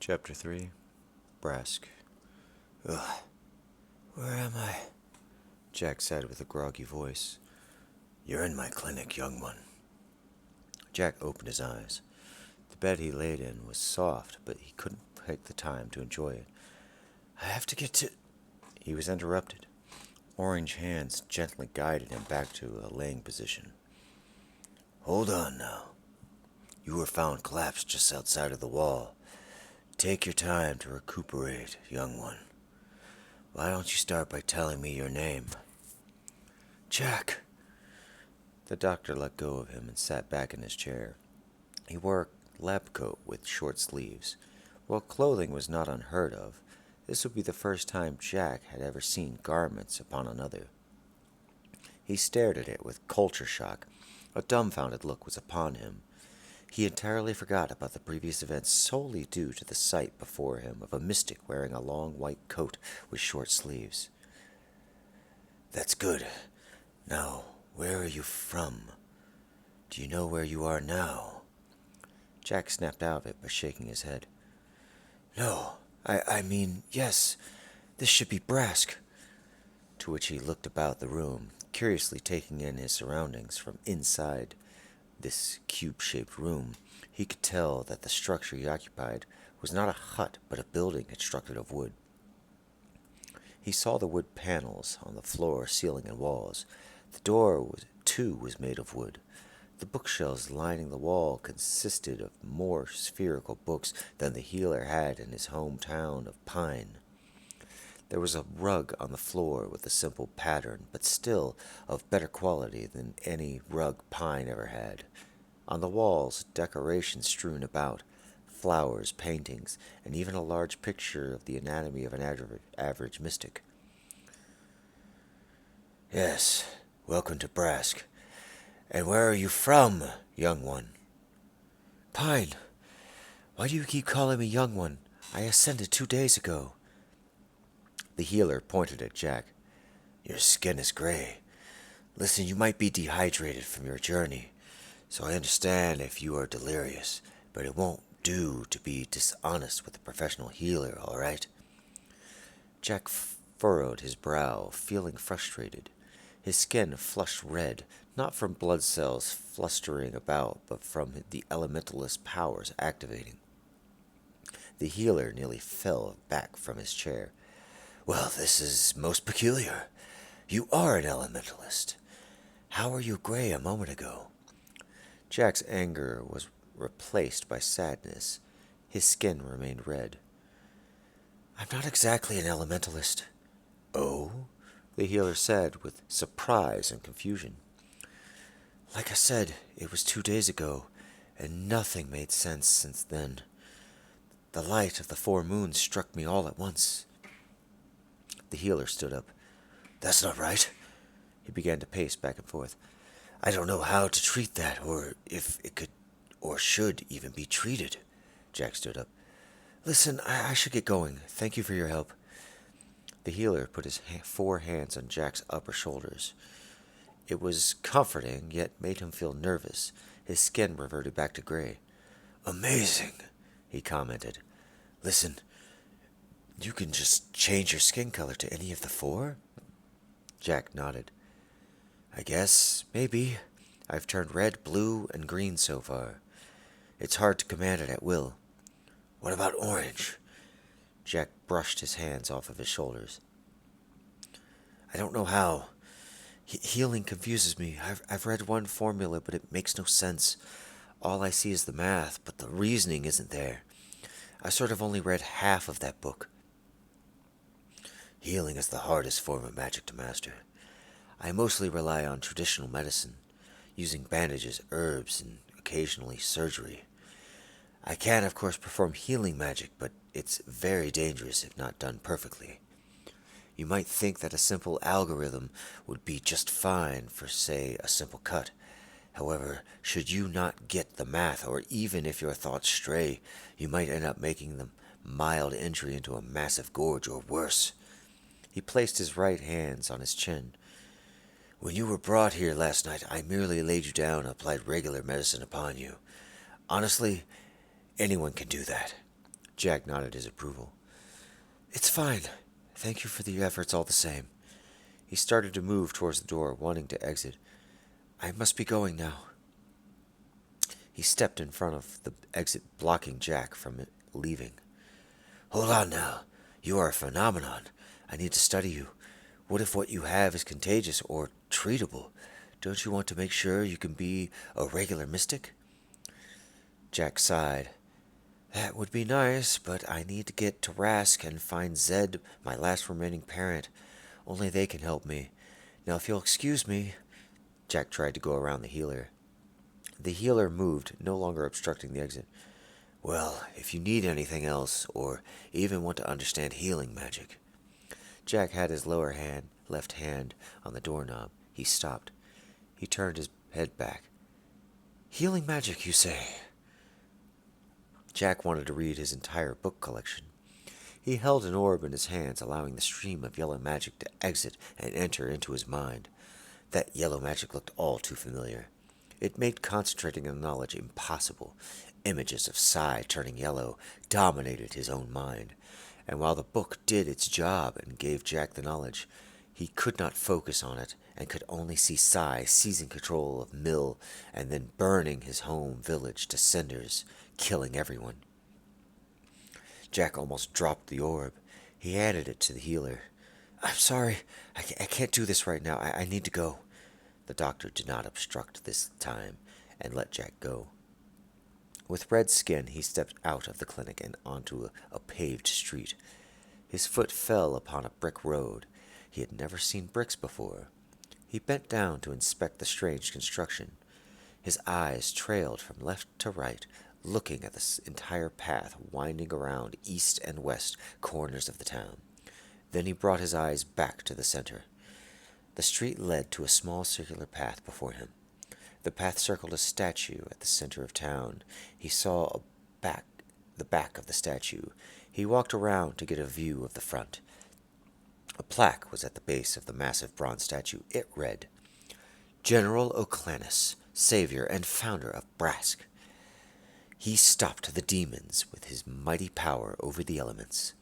Chapter 3 Brask. Ugh, where am I? Jack said with a groggy voice. You're in my clinic, young one. Jack opened his eyes. The bed he laid in was soft, but he couldn't take the time to enjoy it. I have to get to... He was interrupted. Orange hands gently guided him back to a laying position. Hold on now. You were found collapsed just outside of the wall. Take your time to recuperate, young one. Why don't you start by telling me your name? Jack. The doctor let go of him and sat back in his chair. He wore a lab coat with short sleeves. While clothing was not unheard of, this would be the first time Jack had ever seen garments upon another. He stared at it with culture shock. A dumbfounded look was upon him. He entirely forgot about the previous events solely due to the sight before him of a mystic wearing a long white coat with short sleeves. That's good. Now, where are you from? Do you know where you are now? Jack snapped out of it by shaking his head. No, I mean, yes, this should be Brask. To which he looked about the room, curiously taking in his surroundings from inside this cube-shaped room. He could tell that the structure he occupied was not a hut, but a building constructed of wood. He saw the wood panels on the floor, ceiling, and walls. The door, too, was made of wood. The bookshelves lining the wall consisted of more spherical books than the healer had in his hometown of Pine. There was a rug on the floor with a simple pattern, but still of better quality than any rug Pine ever had. On the walls, decorations strewn about, flowers, paintings, and even a large picture of the anatomy of an average mystic. Yes, welcome to Brask. And where are you from, young one? Pine. Why do you keep calling me young one? I ascended 2 days ago. The healer pointed at Jack. Your skin is gray. Listen, you might be dehydrated from your journey, so I understand if you are delirious, but it won't do to be dishonest with a professional healer, all right? Jack furrowed his brow, feeling frustrated. His skin flushed red, not from blood cells flustering about, but from the elementalist powers activating. The healer nearly fell back from his chair. Well, this is most peculiar. You are an elementalist. How were you gray a moment ago? Jack's anger was replaced by sadness. His skin remained red. I'm not exactly an elementalist. Oh? The healer said with surprise and confusion. Like I said, it was 2 days ago, and nothing made sense since then. The light of the 4 moons struck me all at once. The healer stood up. That's not right. He began to pace back and forth. I don't know how to treat that, or if it could or should even be treated. Jack stood up. Listen, I should get going. Thank you for your help. The healer put his 4 hands on Jack's upper shoulders. It was comforting, yet made him feel nervous. His skin reverted back to gray. Amazing, he commented. Listen, you can just change your skin color to any of the 4? Jack nodded. I guess, maybe. I've turned red, blue, and green so far. It's hard to command it at will. What about orange? Jack brushed his hands off of his shoulders. I don't know how. Healing confuses me. I've read one formula, but it makes no sense. All I see is the math, but the reasoning isn't there. I sort of only read half of that book. Healing is the hardest form of magic to master. I mostly rely on traditional medicine, using bandages, herbs, and occasionally surgery. I can, of course, perform healing magic, but it's very dangerous if not done perfectly. You might think that a simple algorithm would be just fine for, say, a simple cut. However, should you not get the math, or even if your thoughts stray, you might end up making the mild injury into a massive gorge or worse. He placed his right hands on his chin. When you were brought here last night, I merely laid you down and applied regular medicine upon you. Honestly, anyone can do that. Jack nodded his approval. It's fine. Thank you for the efforts all the same. He started to move towards the door, wanting to exit. I must be going now. He stepped in front of the exit, blocking Jack from it leaving. Hold on now. You are a phenomenon. I need to study you. What if what you have is contagious or treatable? Don't you want to make sure you can be a regular mystic? Jack sighed. That would be nice, but I need to get to Rask and find Zed, my last remaining parent. Only they can help me. Now, if you'll excuse me... Jack tried to go around the healer. The healer moved, no longer obstructing the exit. Well, if you need anything else, or even want to understand healing magic... Jack had his left hand, on the doorknob. He stopped. He turned his head back. Healing magic, you say? Jack wanted to read his entire book collection. He held an orb in his hands, allowing the stream of yellow magic to exit and enter into his mind. That yellow magic looked all too familiar. It made concentrating on knowledge impossible. Images of Psy turning yellow dominated his own mind, and while the book did its job and gave Jack the knowledge, he could not focus on it and could only see Psy seizing control of Mill and then burning his home village to cinders, killing everyone. Jack almost dropped the orb. He handed it to the healer. I'm sorry, I can't do this right now. I need to go. The doctor did not obstruct this time and let Jack go. With red skin, he stepped out of the clinic and onto a paved street. His foot fell upon a brick road. He had never seen bricks before. He bent down to inspect the strange construction. His eyes trailed from left to right, looking at the entire path winding around east and west corners of the town. Then he brought his eyes back to the center. The street led to a small circular path before him. The path circled a statue at the center of town. He saw the back of the statue. He walked around to get a view of the front. A plaque was at the base of the massive bronze statue. It read, General O'Clannis, savior and founder of Brask. He stopped the demons with his mighty power over the elements.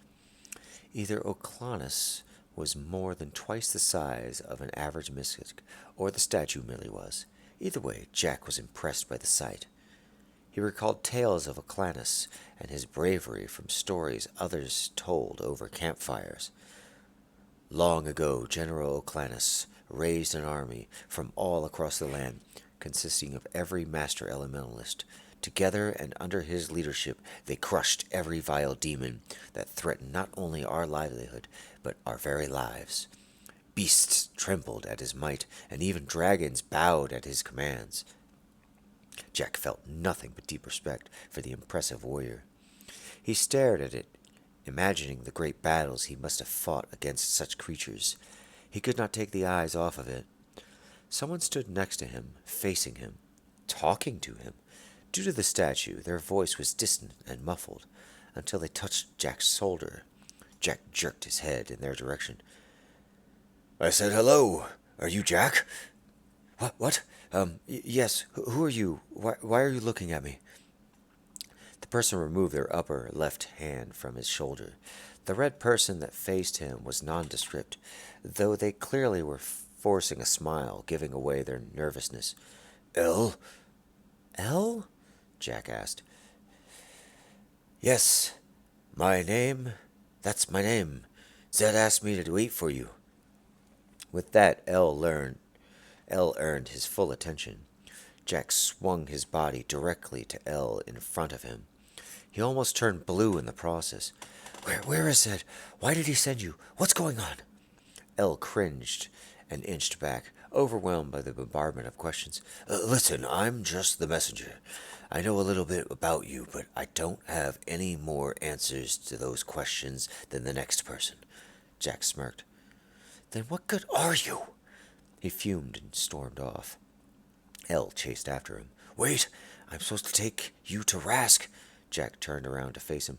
Either O'Clannis was more than twice the size of an average mystic, or the statue merely was. Either way, Jack was impressed by the sight. He recalled tales of O'Clannis and his bravery from stories others told over campfires. Long ago, General O'Clannis raised an army from all across the land, consisting of every master elementalist. Together and under his leadership, they crushed every vile demon that threatened not only our livelihood, but our very lives. Beasts trembled at his might, and even dragons bowed at his commands. Jack felt nothing but deep respect for the impressive warrior. He stared at it, imagining the great battles he must have fought against such creatures. He could not take the eyes off of it. Someone stood next to him, facing him, talking to him. Due to the statue, their voice was distant and muffled, until they touched Jack's shoulder. Jack jerked his head in their direction. I said hello. Are you Jack? What? Yes. Who are you? Why are you looking at me? The person removed their upper left hand from his shoulder. The red person that faced him was nondescript, though they clearly were forcing a smile, giving away their nervousness. Elle? Elle? Jack asked. Yes. That's my name. Zed asked me to wait for you. With that, Elle earned his full attention. Jack swung his body directly to Elle in front of him. He almost turned blue in the process. Where is Zed? Why did he send you? What's going on? Elle cringed and inched back, overwhelmed by the bombardment of questions. Listen, I'm just the messenger. I know a little bit about you, but I don't have any more answers to those questions than the next person. Jack smirked. Then what good are you? He fumed and stormed off. Elle chased after him. Wait, I'm supposed to take you to Rask. Jack turned around to face him.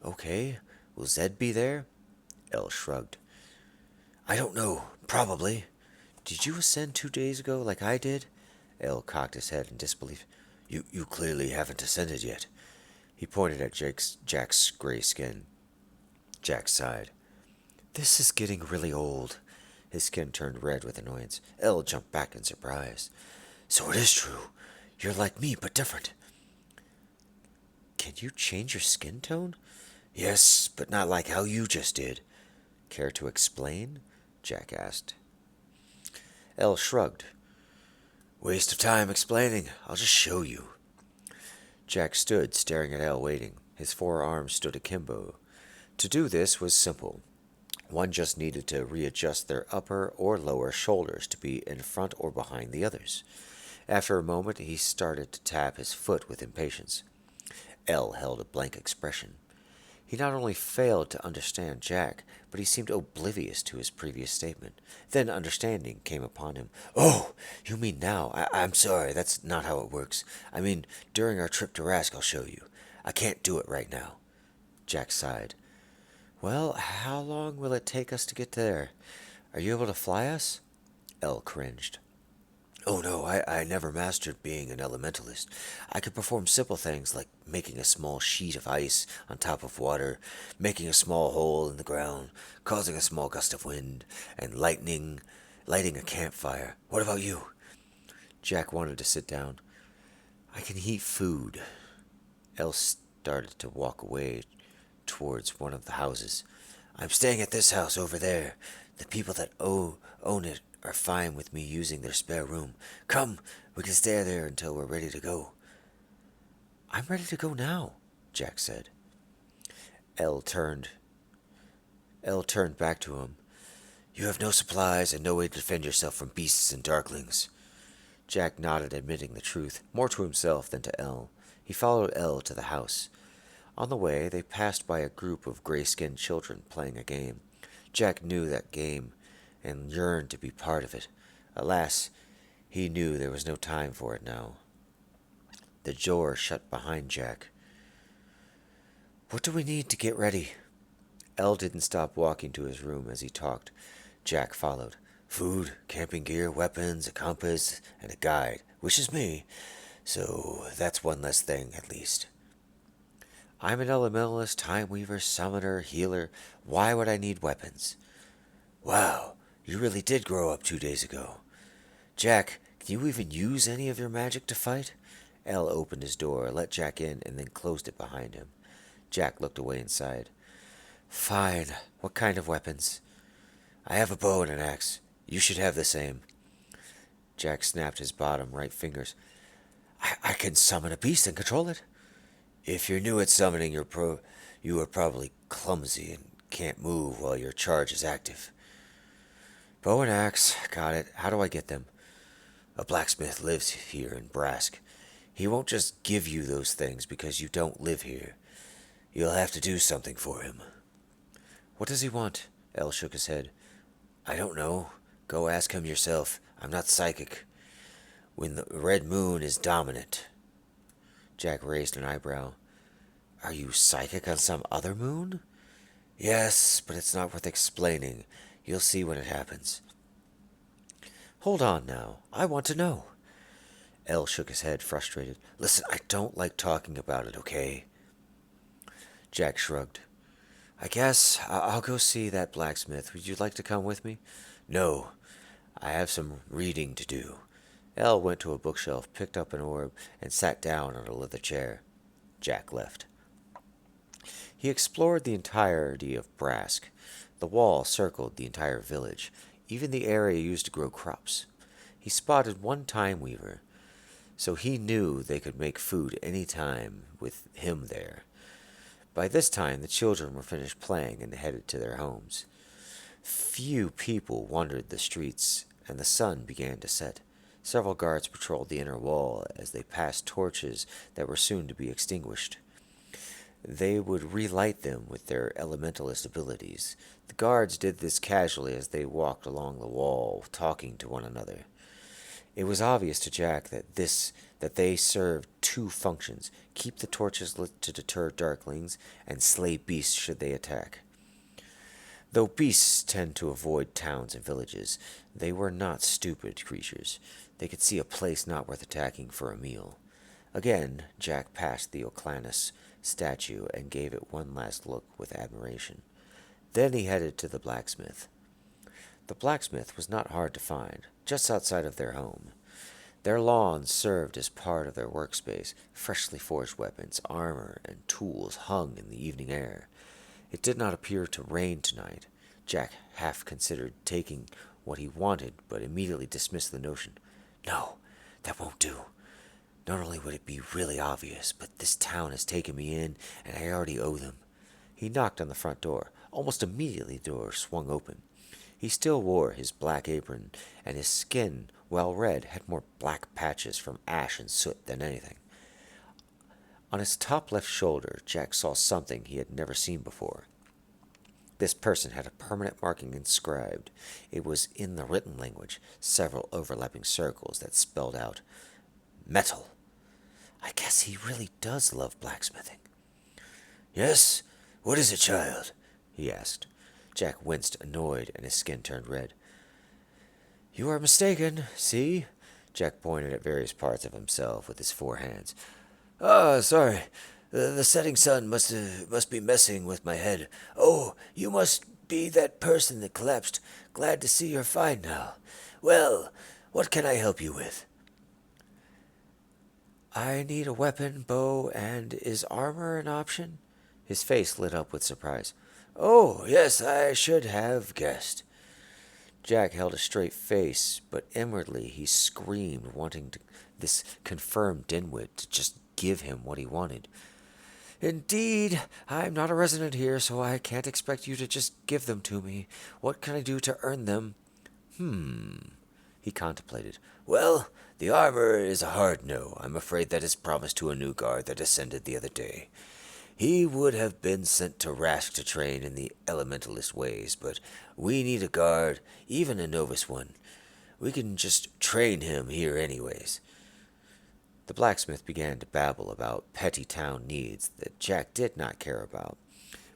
Okay, will Zed be there? Elle shrugged. I don't know, probably. Did you ascend 2 days ago like I did? Elle cocked his head in disbelief. You clearly haven't ascended yet. He pointed at Jack's gray skin. Jack sighed. This is getting really old. His skin turned red with annoyance. Elle jumped back in surprise. So it is true. You're like me, but different. Can you change your skin tone? Yes, but not like how you just did. Care to explain? Jack asked. Elle shrugged. Waste of time explaining. I'll just show you. Jack stood, staring at Elle, waiting. His forearms stood akimbo. To do this was simple. One just needed to readjust their upper or lower shoulders to be in front or behind the others. After a moment, he started to tap his foot with impatience. Elle held a blank expression. He not only failed to understand Jack, but he seemed oblivious to his previous statement. Then understanding came upon him. Oh, you mean now? I'm sorry, that's not how it works. I mean, during our trip to Rask, I'll show you. I can't do it right now. Jack sighed. Well, how long will it take us to get there? Are you able to fly us? Elle cringed. Oh no, I never mastered being an elementalist. I could perform simple things like making a small sheet of ice on top of water, making a small hole in the ground, causing a small gust of wind, and lighting a campfire. What about you? Jack wanted to sit down. I can heat food. Elle started to walk away towards one of the houses. I'm staying at this house over there. The people that own it are fine with me using their spare room. Come, we can stay there until we're ready to go. I'm ready to go now, Jack said. Elle turned back to him. You have no supplies and no way to defend yourself from beasts and darklings. Jack nodded, admitting the truth, more to himself than to Elle. He followed Elle to the house. On the way, they passed by a group of gray-skinned children playing a game. Jack knew that game and yearned to be part of it. Alas, he knew there was no time for it now. The door shut behind Jack. What do we need to get ready? Elle didn't stop walking to his room as he talked. Jack followed. Food, camping gear, weapons, a compass, and a guide, which is me. So that's one less thing, at least. I'm an elementalist, time weaver, summoner, healer. Why would I need weapons? Wow, you really did grow up 2 days ago. Jack, can you even use any of your magic to fight? Elle opened his door, let Jack in, and then closed it behind him. Jack looked away inside. Fine. What kind of weapons? I have a bow and an axe. You should have the same. Jack snapped his bottom right fingers. I can summon a beast and control it. If you're new at summoning, you are probably clumsy and can't move while your charge is active. Bow and axe, got it. How do I get them? A blacksmith lives here in Brask. He won't just give you those things because you don't live here. You'll have to do something for him. What does he want? Elle shook his head. I don't know. Go ask him yourself. I'm not psychic. When the red moon is dominant. Jack raised an eyebrow. Are you psychic on some other moon? Yes, but it's not worth explaining. You'll see when it happens. Hold on now. I want to know. Elle shook his head, frustrated. Listen, I don't like talking about it, okay? Jack shrugged. I guess I'll go see that blacksmith. Would you like to come with me? No. I have some reading to do. Elle went to a bookshelf, picked up an orb, and sat down on a leather chair. Jack left. He explored the entirety of Brask. The wall circled the entire village, even the area used to grow crops. He spotted one time weaver, so he knew they could make food any time with him there. By this time, the children were finished playing and headed to their homes. Few people wandered the streets, and the sun began to set. Several guards patrolled the inner wall as they passed torches that were soon to be extinguished. They would relight them with their elementalist abilities. The guards did this casually as they walked along the wall, talking to one another. It was obvious to Jack that they served two functions: keep the torches lit to deter darklings, and slay beasts should they attack. Though beasts tend to avoid towns and villages, they were not stupid creatures. They could see a place not worth attacking for a meal. Again, Jack passed the Oclanus, statue and gave it one last look with admiration. Then he headed to the blacksmith. The blacksmith was not hard to find, just outside of their home. Their lawn served as part of their workspace. Freshly forged weapons, armor, and tools hung in the evening air. It did not appear to rain tonight. Jack half considered taking what he wanted, but immediately dismissed the notion. No, that won't do. Not only would it be really obvious, but this town has taken me in, and I already owe them. He knocked on the front door. Almost immediately the door swung open. He still wore his black apron, and his skin, while red, had more black patches from ash and soot than anything. On his top left shoulder, Jack saw something he had never seen before. This person had a permanent marking inscribed. It was in the written language, several overlapping circles that spelled out, metal. I guess he really does love blacksmithing. Yes? What is it, child? He asked. Jack winced, annoyed, and his skin turned red. You are mistaken. See? Jack pointed at various parts of himself with his four hands. Ah, sorry. The setting sun must be messing with my head. Oh, you must be that person that collapsed. Glad to see you're fine now. Well, what can I help you with? I need a weapon, bow, and is armor an option? His face lit up with surprise. Oh, yes, I should have guessed. Jack held a straight face, but inwardly he screamed, wanting this confirmed dimwit to just give him what he wanted. Indeed, I'm not a resident here, so I can't expect you to just give them to me. What can I do to earn them? He contemplated. Well, the armor is a hard no. I'm afraid that is promised to a new guard that ascended the other day. He would have been sent to Rask to train in the elementalist ways, but we need a guard, even a novice one. We can just train him here anyways. The blacksmith began to babble about petty town needs that Jack did not care about,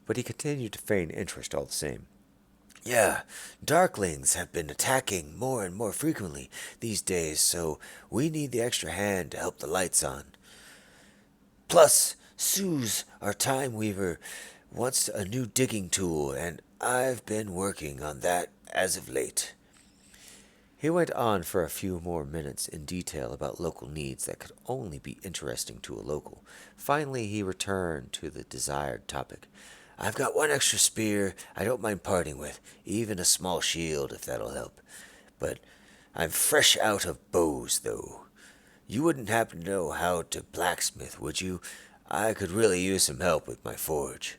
but he continued to feign interest all the same. Yeah, darklings have been attacking more and more frequently these days, so we need the extra hand to help the lights on. Plus, Suze, our time weaver, wants a new digging tool, and I've been working on that as of late. He went on for a few more minutes in detail about local needs that could only be interesting to a local. Finally, he returned to the desired topic. I've got one extra spear I don't mind parting with, even a small shield if that'll help. But I'm fresh out of bows, though. You wouldn't happen to know how to blacksmith, would you? I could really use some help with my forge.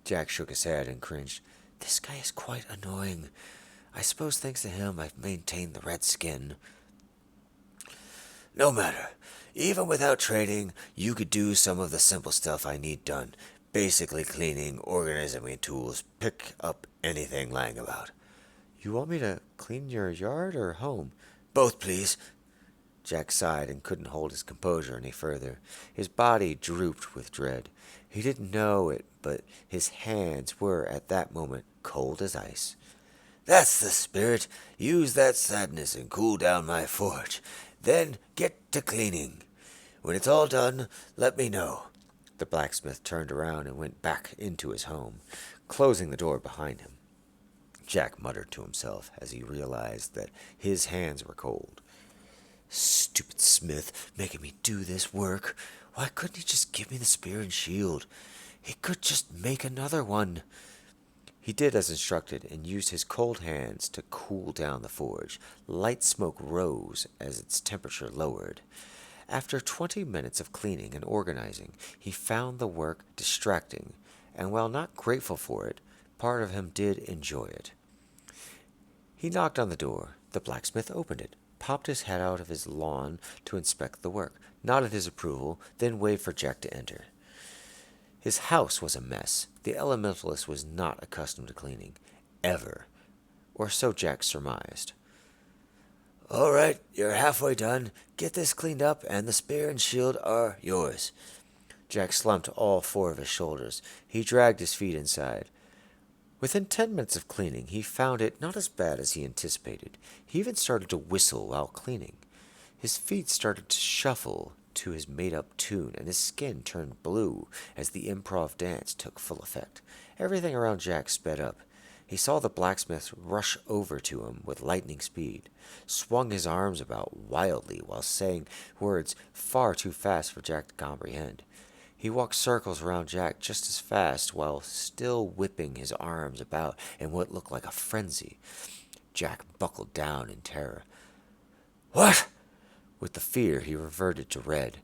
Jack shook his head and cringed. This guy is quite annoying. I suppose thanks to him I've maintained the red skin. No matter. Even without training, you could do some of the simple stuff I need done. Basically cleaning, organizing my tools, pick up anything lying about. You want me to clean your yard or home? Both, please. Jack sighed and couldn't hold his composure any further. His body drooped with dread. He didn't know it, but his hands were at that moment cold as ice. That's the spirit. Use that sadness and cool down my forge. Then get to cleaning. When it's all done, let me know. The blacksmith turned around and went back into his home, closing the door behind him. Jack muttered to himself as he realized that his hands were cold. Stupid smith, making me do this work. Why couldn't he just give me the spear and shield? He could just make another one. He did as instructed and used his cold hands to cool down the forge. Light smoke rose as its temperature lowered. After 20 minutes of cleaning and organizing, he found the work distracting, and while not grateful for it, part of him did enjoy it. He knocked on the door. The blacksmith opened it, popped his head out of his lawn to inspect the work, nodded his approval, then waved for Jack to enter. His house was a mess. The elementalist was not accustomed to cleaning, ever, or so Jack surmised. All right, you're halfway done. Get this cleaned up, and the spear and shield are yours. Jack slumped all four of his shoulders. He dragged his feet inside. Within 10 minutes of cleaning, he found it not as bad as he anticipated. He even started to whistle while cleaning. His feet started to shuffle to his made-up tune, and his skin turned blue as the improv dance took full effect. Everything around Jack sped up. He saw the blacksmith rush over to him with lightning speed, swung his arms about wildly while saying words far too fast for Jack to comprehend. He walked circles around Jack just as fast while still whipping his arms about in what looked like a frenzy. Jack buckled down in terror. "What?" With the fear, he reverted to red.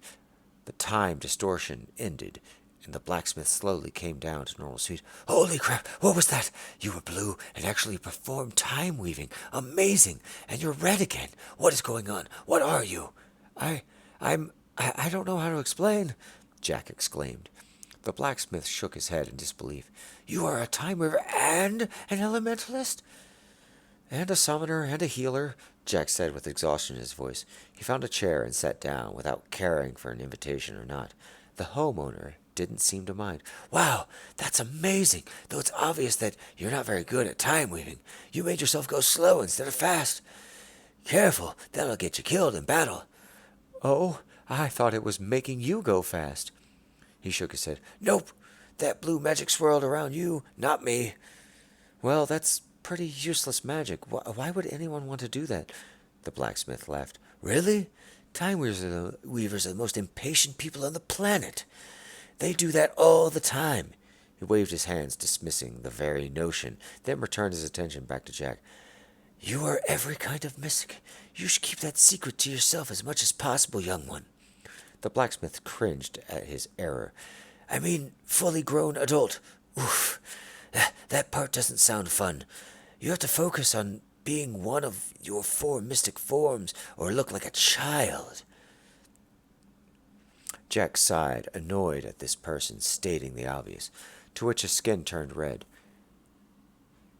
The time distortion ended, and the blacksmith slowly came down to normal speed. "Holy crap, what was that? You were blue and actually performed time weaving. Amazing! And you're red again. What is going on? What are you?" I don't know how to explain," Jack exclaimed. The blacksmith shook his head in disbelief. "You are a time weaver and an elementalist?" "And a summoner and a healer," Jack said with exhaustion in his voice. He found a chair and sat down, without caring for an invitation or not. The homeowner didn't seem to mind. "Wow, that's amazing, though it's obvious that you're not very good at time weaving. You made yourself go slow instead of fast. Careful, that'll get you killed in battle." "Oh, I thought it was making you go fast." He shook his head. "Nope, that blue magic swirled around you, not me." "Well, that's pretty useless magic. Why would anyone want to do that?" The blacksmith laughed. "Really? Time weavers are the most impatient people on the planet. They do that all the time." He waved his hands, dismissing the very notion, then returned his attention back to Jack. "You are every kind of mystic. You should keep that secret to yourself as much as possible, young one." The blacksmith cringed at his error. "I mean, fully grown adult. Oof. That part doesn't sound fun. You have to focus on being one of your 4 mystic forms or look like a child." Jack sighed, annoyed at this person stating the obvious, to which his skin turned red.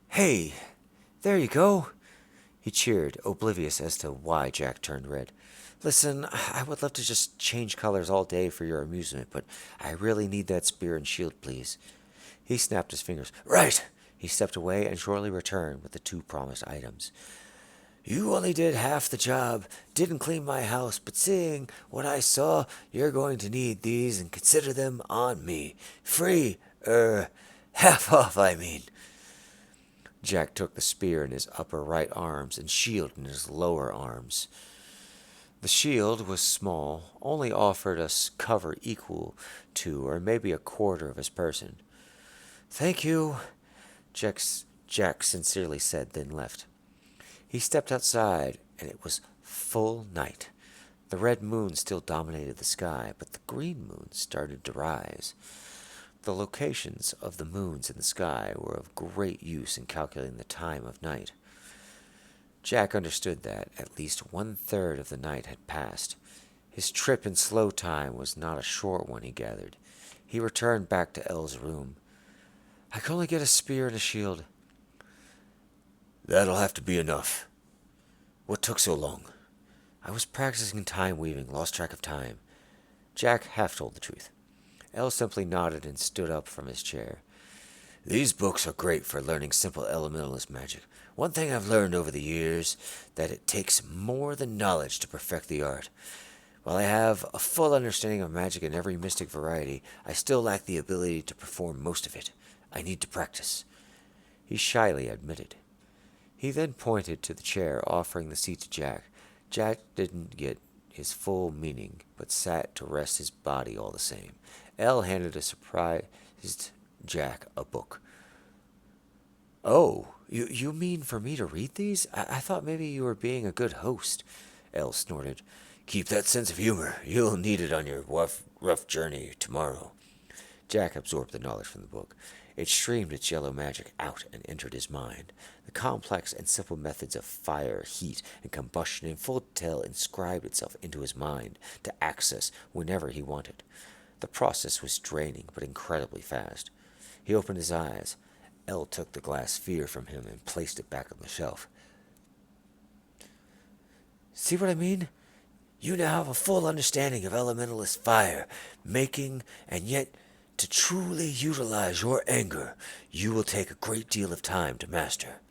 "Hey, there you go," he cheered, oblivious as to why Jack turned red. "Listen, I would love to just change colors all day for your amusement, but I really need that spear and shield, please." He snapped his fingers. "Right!" He stepped away and shortly returned with the 2 promised items. "You only did half the job, didn't clean my house, but seeing what I saw, you're going to need these and consider them on me. Free, half off, I mean." Jack took the spear in his upper right arms and shield in his lower arms. The shield was small, only offered us cover equal to or maybe a quarter of his person. "Thank you," Jack sincerely said, then left. He stepped outside, and it was full night. The red moon still dominated the sky, but the green moon started to rise. The locations of the moons in the sky were of great use in calculating the time of night. Jack understood that at least 1/3 of the night had passed. His trip in slow time was not a short one, he gathered. He returned back to Elle's room. "I can only get a spear and a shield." "That'll have to be enough. What took so long?" "I was practicing time weaving, lost track of time." Jack half told the truth. Elle simply nodded and stood up from his chair. "These books are great for learning simple elementalist magic. One thing I've learned over the years, that it takes more than knowledge to perfect the art. While I have a full understanding of magic in every mystic variety, I still lack the ability to perform most of it. I need to practice," he shyly admitted. He then pointed to the chair, offering the seat to Jack. Jack didn't get his full meaning, but sat to rest his body all the same. Elle handed a surprised Jack a book. "Oh, you mean for me to read these? I thought maybe you were being a good host," Elle snorted. "Keep that sense of humor. You'll need it on your rough journey tomorrow." Jack absorbed the knowledge from the book. It streamed its yellow magic out and entered his mind. The complex and simple methods of fire, heat, and combustion in full detail inscribed itself into his mind to access whenever he wanted. The process was draining, but incredibly fast. He opened his eyes. Elle took the glass sphere from him and placed it back on the shelf. "See what I mean? You now have a full understanding of elementalist fire, making, and yet to truly utilize your anger, you will take a great deal of time to master."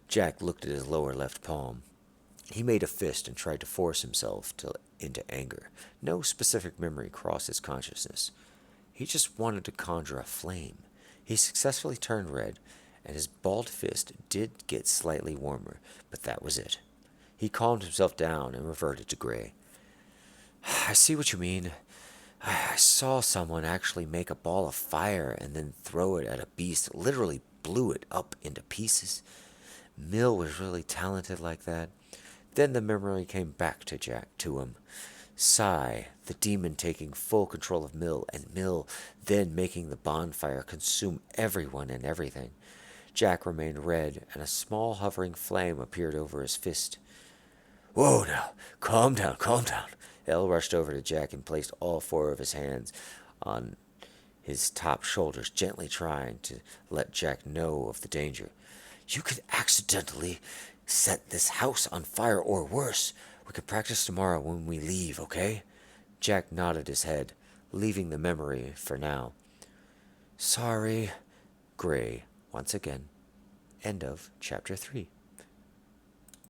Jack looked at his lower left palm. He made a fist and tried to force himself into anger. No specific memory crossed his consciousness. He just wanted to conjure a flame. He successfully turned red, and his balled fist did get slightly warmer, but that was it. He calmed himself down and reverted to gray. I see what you mean. I saw someone actually make a ball of fire and then throw it at a beast, literally blew it up into pieces. Mill was really talented like that. Then the memory came back to him. Sai, the demon taking full control of Mill, and Mill then making the bonfire consume everyone and everything. Jack remained red, and a small hovering flame appeared over his fist. Whoa now, calm down, calm down. El rushed over to Jack and placed all four of his hands on his top shoulders, gently trying to let Jack know of the danger. You could accidentally set this house on fire or worse. We could practice tomorrow when we leave, okay? Jack nodded his head, leaving the memory for now. Sorry. Gray, once again. End of chapter 3.